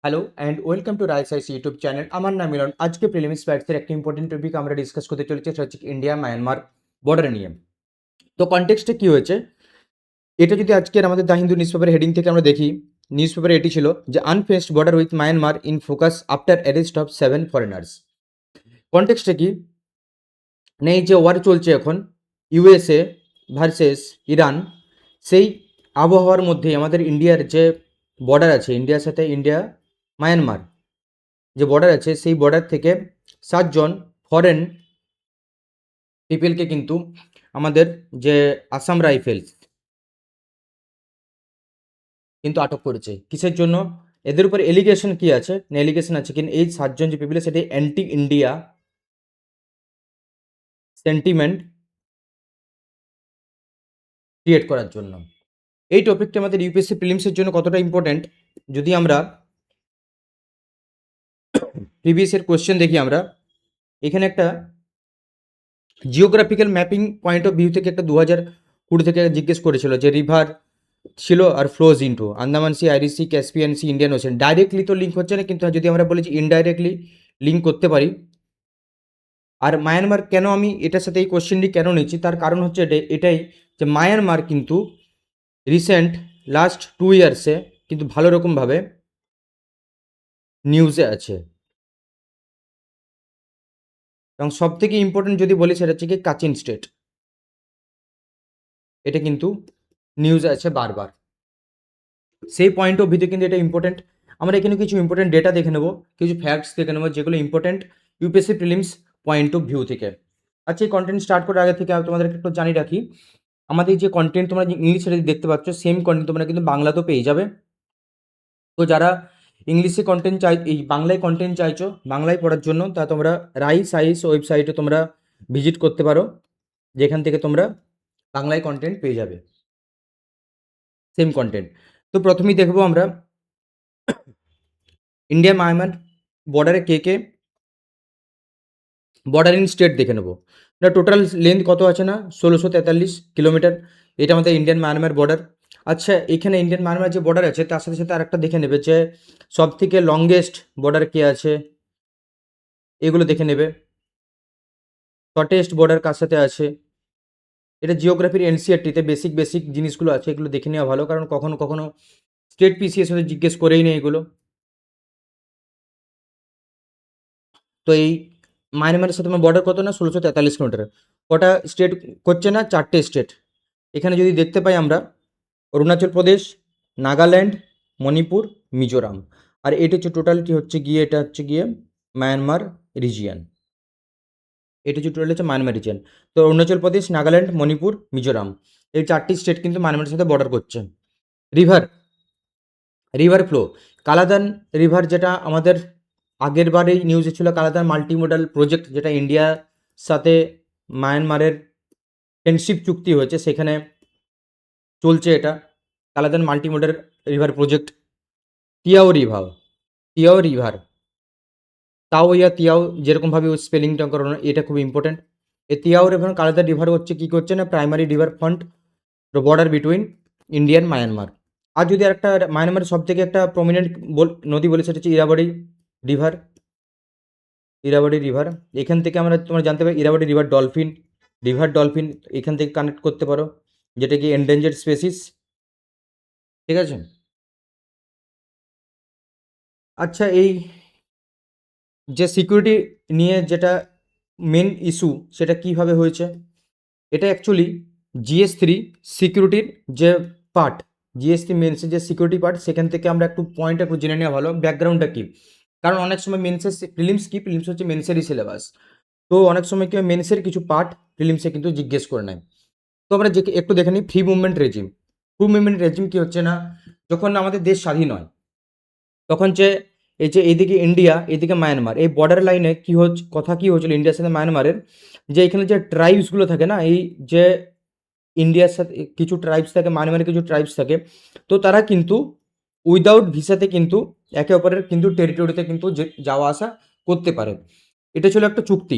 Hello and welcome to Rice Ice YouTube channel. আমার নাম মিলন। আজকে প্রিলিমিস ব্যাটসের একটা ইম্পর্টেন্ট টপিক আমরা ডিসকাস করতে চলেছি, সেটা হচ্ছে ইন্ডিয়া মায়ানমার বর্ডার নিয়ে। তো কনটেক্সটে কি হয়েছে, এটা যদি আজকের আমাদের দ্য হিন্দু নিউজ পেপারের হেডিং থেকে আমরা দেখি, নিউজ পেপারে এটি ছিল যে unfenced border with Myanmar in focus after arrest of 7 foreigners. কনটেক্সটে কি, নেই যে ওয়ার চলছে এখন ইউএসএ ভার্সেস ইরান, সেই আবহাওয়ার মধ্যেই আমাদের ইন্ডিয়ার যে বর্ডার আছে, ইন্ডিয়ার সাথে ইন্ডিয়া মায়ানমার যে বর্ডার আছে, সেই বর্ডার থেকে 7 জন ফরেন পিপলকে কিন্তু আমাদের যে আসাম রাইফেলস কিন্তু আটক করেছে। কিসের জন্য? এদের উপর এলিগেশন কি আছে না, এলিগেশন আছে কিন্তু এই 7 জন যে পিপল সেটি অ্যান্টি ইন্ডিয়া সেন্টিমেন্ট ক্রিয়েট করার জন্য। এই টপিকটা আমাদের ইউপিএসসি প্রিলিমসের জন্য কতটা ইম্পর্ট্যান্ট, যদি আমরা প্রিভিয়াস এর কোশ্চেন দেখি, আমরা এখানে একটা geographical mapping point of view থেকে একটা 2020 থেকে জিজ্ঞেস করেছিল যে রিভার ছিল আর flows into Andaman sea, Irish sea, Caspian sea, Indian ocean. Directly তো লিঙ্ক হচ্ছে না, কিন্তু যদি আমরা বলি যে ইনডাইরেক্টলি লিঙ্ক করতে পারি। আর মায়ানমার কেন আমি এটার সাথে এই কোশ্চেনটি কেন নিচ্ছি, তার কারণ হচ্ছে এটাই যে মায়ানমার কিন্তু রিসেন্ট লাস্ট 2 ইয়ার্সে কিন্তু ভালো রকমভাবে নিউজে আছে। এবং সব থেকে ইম্পর্টেন্ট যদি বলি সেটা হচ্ছে কি কাচিন স্টেট, এটা কিন্তু নিউজে আছে বারবার। সেই পয়েন্ট অফ ভিউতে কিন্তু এটা ইম্পর্টেন্ট। আমরা এখানে কিছু ইম্পর্টেন্ট ডেটা দেখে নেবো, কিছু ফ্যাক্টস দেখে নেবো যেগুলো important UPSC prelims point of view থেকে। আচ্ছা, এই কন্টেন্ট স্টার্ট করার আগে থেকে আমি তোমাদেরকে একটু জানিয়ে রাখি, আমাদের যে কন্টেন্ট তোমরা ইংলিশে দেখতে পাচ্ছ, সেম কন্টেন্ট তোমরা কিন্তু বাংলাতেও পেয়ে যাবে। তো যারা ইংলিশে কন্টেন্ট এই বাংলায় কন্টেন্ট চাইছো বাংলায় পড়ার জন্য, তা তোমরা রাইস আইস ওয়েবসাইটে তোমরা ভিজিট করতে পারো, যেখান থেকে তোমরা বাংলায় কন্টেন্ট পেয়ে যাবে, সেম কন্টেন্ট। তো প্রথমেই দেখবো আমরা ইন্ডিয়া মায়ানমার বর্ডারে কে কে বর্ডারিং স্টেট দেখে নেবো। না, টোটাল লেন্থ কত আছে না 1643 কিলোমিটার, এটা আমাদের ইন্ডিয়ান মায়ানমার বর্ডার। আচ্ছা, এখানে ইন্ডিয়ান মায়ানমার যে বর্ডার আছে তার সাথে সাথে আরেকটা দেখে নেবে যে সব থেকে লংগেস্ট বর্ডার কে আছে, এগুলো দেখে নেবে। শর্টেস্ট বর্ডার কার সাথে আছে, এটা জিওগ্রাফির এনসিআরটিতে বেসিক বেসিক জিনিসগুলো আছে, এগুলো দেখে নেওয়া ভালো, কারণ কখনো কখনো স্টেট পিসিএস হতে জিজ্ঞেস করেই নেই এগুলো। তো এই মায়ানমারের সাথে আমার বর্ডার কত না 1643 কিলোমিটার। কটা স্টেট করছে না? 4টে স্টেট। এখানে যদি দেখতে পাই আমরা অরুণাচল প্রদেশ, নাগাল্যান্ড, মণিপুর, মিজোরাম। আর এটা হচ্ছে টোটালটি হচ্ছে গিয়ে, এটা হচ্ছে গিয়ে মায়ানমার রিজিয়ান। এটা হচ্ছে টোটাল হচ্ছে মায়ানমার রিজিয়ান। তো অরুণাচল প্রদেশ, নাগাল্যান্ড, মণিপুর, মিজোরাম, এই 4টি স্টেট কিন্তু মায়ানমারের সাথে বর্ডার করছে। River river flow, Kaladan river, যেটা আমাদের আগের বারেই নিউজে ছিল, কালাদান মাল্টিমোডাল প্রজেক্ট, যেটা ইন্ডিয়ার সাথে মায়ানমারের ফ্রেন্ডশিপ চুক্তি হয়েছে, সেখানে চলছে এটা Kaladan multimodal river project. Tiau river, তাও ইয়া তিয়াও, যেরকমভাবে স্পেলিংটা করানো, এটা খুব ইম্পর্টেন্ট। এই তিয়াও রিভার কালাদান রিভার হচ্ছে কী করছে না, primary river front border between Indian Myanmar. আর যদি একটা মায়ানমারের সব থেকে একটা প্রমিনেন্ট নদী বলে, সেটা হচ্ছে রিভার ইরাবাডি রিভার। এখান থেকে আমরা তোমরা জানতে পারি ইরাবাডি রিভার ডলফিন এখান থেকে কানেক্ট করতে পারো, যেটা কি এন্ডেঞ্জার্ড স্পেসিস। ঠিক আছে। আচ্ছা, এই যে সিকিউরিটি নিয়ে যেটা মেন ইস্যু, সেটা কিভাবে হয়েছে, এটা অ্যাকচুয়ালি জিএস3 সিকিউরিটির যে পার্ট, জিএস3 মেন্সের যে সিকিউরিটি পার্ট, সেখান থেকে আমরা একটু পয়েন্ট একটু জেনে নেওয়া ভালো, ব্যাকগ্রাউন্ডটা কী। কারণ অনেক সময় মেন্সের প্রিলিমস হচ্ছে মেন্সেরই সিলেবাস, তো অনেক সময় কি মেন্সের কিছু পার্ট প্রিলিমসে কিন্তু জিজ্ঞেস করে নেয়। তো আমরা যে একটু দেখে নিই ফ্রি মুভমেন্ট রেজিম কি হচ্ছে না, যখন আমাদের দেশ স্বাধীন হয় তখন যে এই যে এইদিকে ইন্ডিয়া এইদিকে মায়ানমার, এই বর্ডার লাইনে কি হচ্ছে, কথা কি হয়েছিল ইন্ডিয়ার সাথে মায়ানমারের, যে এখানে যে ট্রাইবসগুলো থাকে না, এই যে ইন্ডিয়ার সাথে কিছু ট্রাইবস থাকে, মায়ানমারের কিছু ট্রাইবস থাকে, তো তারা কিন্তু উইদাউট ভিসাতে কিন্তু একে অপরের কিন্তু টেরিটরিতে কিন্তু যাওয়া আসা করতে পারে। এটা ছিল একটা চুক্তি।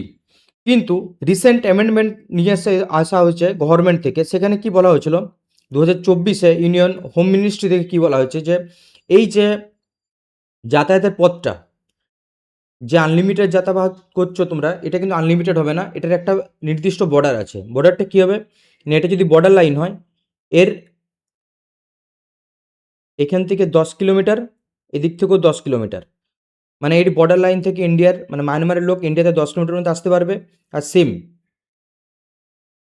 কিন্তু রিসেন্ট অ্যামেন্ডমেন্ট নিয়ে আসা হয়েছে গভর্নমেন্ট থেকে, সেখানে কি বলা হয়েছিল 2024-এ ইউনিয়ন হোম মিনিস্ট্রি থেকে কি বলা হয়েছে, যে এই যে যাতায়াতের পথটা, যে আনলিমিটেড যাতায়াত করছো তোমরা, এটা কিন্তু আনলিমিটেড হবে না, এটার একটা নির্দিষ্ট বর্ডার আছে। বর্ডারটা কী হবে না, এটা যদি বর্ডার লাইন হয়, এর এখান থেকে 10 কিলোমিটার, এদিক থেকেও 10 কিলোমিটার, মানে এর বর্ডার লাইন থেকে ইন্ডিয়ার মানে মায়ানমারের লোক ইন্ডিয়াতে 10 কিলোমিটার মধ্যে আসতে পারবে। আর সেম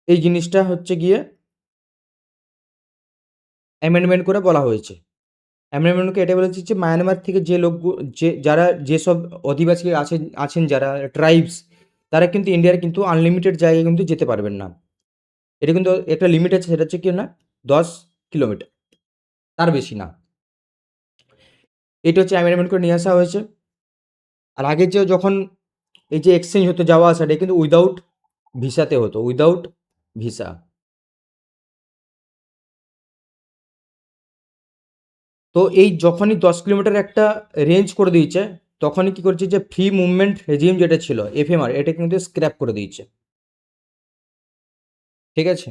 এই জিনিসটা হচ্ছে গিয়ে অ্যামেন্ডমেন্ট করে বলা হয়েছে। অ্যামেন্ডমেন্টকে এটা বলেছে যে মায়ানমার থেকে যে যারা যেসব অধিবাসী আছেন যারা ট্রাইবস, তারা কিন্তু ইন্ডিয়ার কিন্তু আনলিমিটেড জায়গায় কিন্তু যেতে পারবেন না। এটা কিন্তু একটা লিমিট আছে, সেটা হচ্ছে কি না 10 কিলোমিটার, তার বেশি না। এটা হচ্ছে অ্যামেন্ডমেন্ট করে নিয়ে আসা হয়েছে। আর আগে যে যখন এই যে এক্সচেঞ্জ হতো যাওয়া আসাটা, কিন্তু উইদাউট ভিসাতে হতো, উইদাউট ভিসা। তো এই যখনই 10 কিলোমিটার একটা রেঞ্জ করে দিয়েছে, তখনই কি করছে যে ফ্রি মুভমেন্ট রেজিম যেটা ছিল এফএমআর, এটা কিন্তু স্ক্র্যাপ করে দিয়েছে। ঠিক আছে,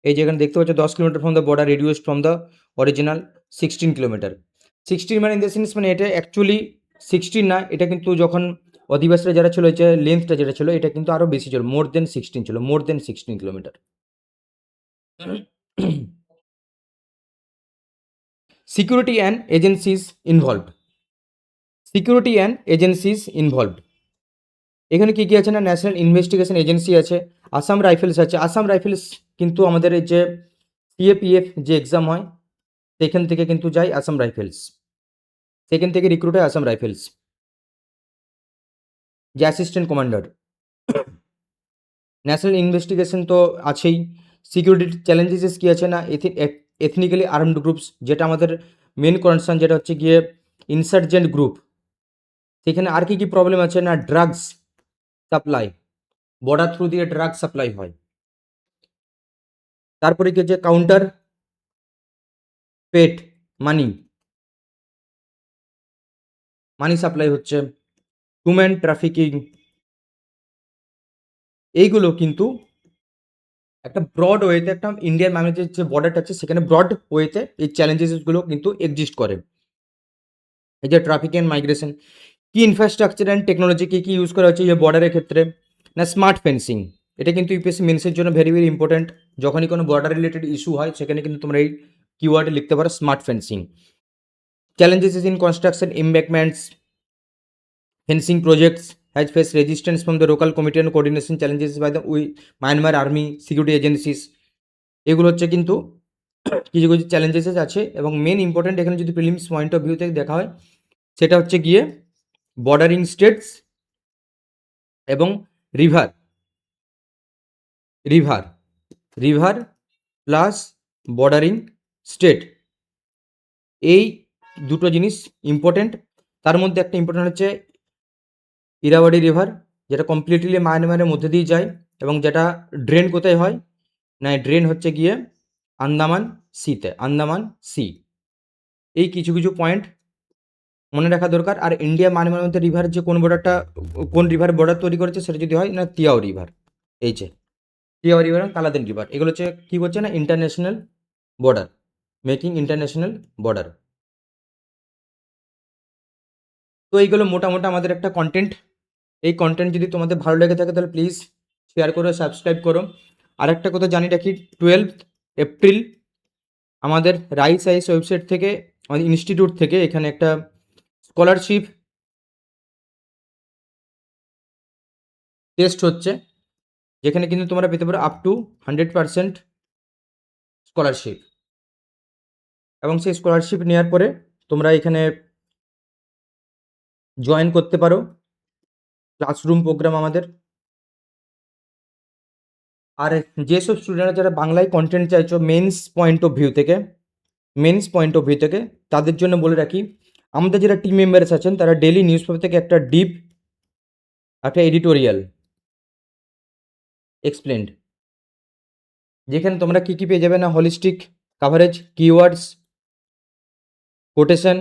এই যে এখানে দেখতে পাচ্ছ 10 kilometre from the border reduced from the original 16 kilometre. 16 মানে ইন দ্য সেন্স মানে এটা অ্যাকচুয়ালি 16 না, এটা কিন্তু যখন অধিবাসীরা যারা ছিল, যে লেন্থটা যেটা ছিল এটা কিন্তু আরও বেশি ছিল, মোর দেন 16 ছিল, মোর দেন 16 kilometre. Security and agencies involved, security and agencies involved, এখানে কী কী আছে না, ন্যাশনাল ইনভেস্টিগেশন এজেন্সি আছে, আসাম রাইফেলস আছে। আসাম রাইফেলস কিন্তু আমাদের এই যে সিএপিএফ যে এক্সাম হয়, সেখান থেকে কিন্তু যায় আসাম রাইফেলস, সেখান থেকে রিক্রুট হয় আসাম রাইফেলস, যে অ্যাসিস্ট্যান্ট কমান্ডার। ন্যাশনাল ইনভেস্টিগেশন তো আছেই। সিকিউরিটি চ্যালেঞ্জেস কী আছে না, এথনিক্যালি আর্মড গ্রুপস, যেটা আমাদের মেন কনসার্ন, যেটা হচ্ছে গিয়ে ইনসার্জেন্ট গ্রুপ। সেখানে আর কী কী প্রবলেম আছে না, ড্রাগস সাপ্লাই, বর্ডার থ্রু দিয়ে ড্রাগ সাপ্লাই হয়। তারপরে কি যে কাউন্টার পেট মানি, মানি সাপ্লাই হচ্ছে, হিউম্যান ট্রাফিকিং, এইগুলো কিন্তু একটা ব্রড ওয়েতে, একটা ইন্ডিয়ান বাংলাদেশের যে বর্ডারটা আছে সেখানে ব্রড ওয়েতে এই চ্যালেঞ্জেসগুলো কিন্তু এক্সিস্ট করে। এই যে ট্রাফিক অ্যান্ড মাইগ্রেশন, কি ইনফ্রাস্ট্রাকচার অ্যান্ড টেকনোলজি কী ইউজ করা হচ্ছে এই বর্ডারের ক্ষেত্রে না, স্মার্ট ফেন্সিং, এটা কিন্তু ইউপিএসসি মেন্সের জন্য ভেরি ভেরি ইম্পর্ট্যান্ট। যখনই কোনো বর্ডার রিলেটেড ইস্যু হয়, সেখানে কিন্তু তোমরা এই কিওয়ার্ডে লিখতে পারো smart fencing. Challenges in construction embankments, fencing projects has faced resistance from the local committee and coordination challenges by the Myanmar army security agencies। এগুলো হচ্ছে কিন্তু কিছু কিছু চ্যালেঞ্জেস আছে, এবং মেন ইম্পর্ট্যান্ট এখানে যদি প্রিলিমস পয়েন্ট অফ ভিউ থেকে দেখা হয়, সেটা হচ্ছে গিয়ে বর্ডারিং স্টেটস এবং river, river river plus bordering state, এই দুটো জিনিস ইম্পর্ট্যান্ট। তার মধ্যে একটা ইম্পর্ট্যান্ট হচ্ছে ইরাওয়াড়ি রিভার, যেটা কমপ্লিটলি মায়ানমারের মধ্যে দিয়ে যায়, এবং যেটা ড্রেন কোথায় হয় না, ড্রেন হচ্ছে গিয়ে আন্দামান সিতে, আন্দামান সি। এই কিছু কিছু পয়েন্ট মনে রাখা দরকার। আর ইন্ডিয়া মায়ানমারের মধ্যে রিভার যে কোন বর্ডারটা, কোন রিভার বর্ডার তৈরি করেছে, সেটা যদি হয় না তিয়াও রিভার, এই যে তিয়াও রিভার এবং কালাদেন রিভার, এগুলো হচ্ছে কী করছে না international border, making international border. তো এইগুলো মোটামুটি আমাদের একটা কন্টেন্ট। এই কন্টেন্ট যদি তোমাদের ভালো লেগে থাকে তাহলে প্লিজ শেয়ার করো, সাবস্ক্রাইব করো। আর একটা কথা জানি রাখি, 12 এপ্রিল আমাদের রাইস আইস ওয়েবসাইট থেকে, আমাদের ইনস্টিটিউট থেকে এখানে একটা স্কলারশিপ টেস্ট হচ্ছে, যেখানে কিন্তু তোমরা পেতে পারো আপ টু 100% স্কলারশিপ। এবং সেই স্কলারশিপ নেওয়ার পরে তোমরা এখানে জয়েন করতে পারো ক্লাসরুম প্রোগ্রাম আমাদের। আর যেসব স্টুডেন্টরা যারা বাংলায় কন্টেন্ট চাইছো মেন্স পয়েন্ট অফ ভিউ থেকে, মেন্স পয়েন্ট অফ ভিউ থেকে, তাদের জন্য বলে রাখি, আমাদের যারা টিম মেম্বার্স আছেন তারা ডেলি নিউজ পেপার থেকে একটা ডিপ একটা এডিটোরিয়াল এক্সপ্লেন্ড, যেখানে তোমরা কী কী পেয়ে যাবে না, হলিস্টিক কাভারেজ, কিওয়ার্ডস, কোটেশন,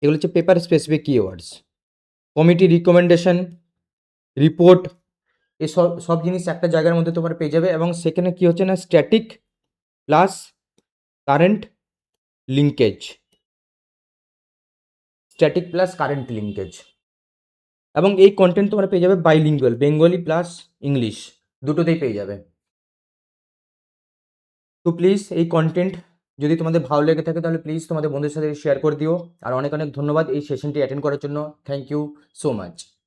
এগুলো হচ্ছে paper specific keywords, committee recommendation, report, এই সব সব জিনিস একটা জায়গার মধ্যে তোমরা পেয়ে যাবে। এবং সেখানে কী হচ্ছে না, static plus current linkage, static plus current linkage. এবং এই কন্টেন্ট তোমরা পেয়ে যাবে বাইলিঙ্গুয়াল, বেঙ্গলি প্লাস ইংলিশ দুটোতেই পেয়ে যাবে। তো প্লিজ এই কন্টেন্ট যদি তোমাদের ভালো লেগে থাকে তাহলে প্লিজ তোমাদের বন্ধুদের সাথে শেয়ার করে দিও। আর অনেক অনেক ধন্যবাদ এই সেশনটি অ্যাটেন্ড করার জন্য। Thank you so much.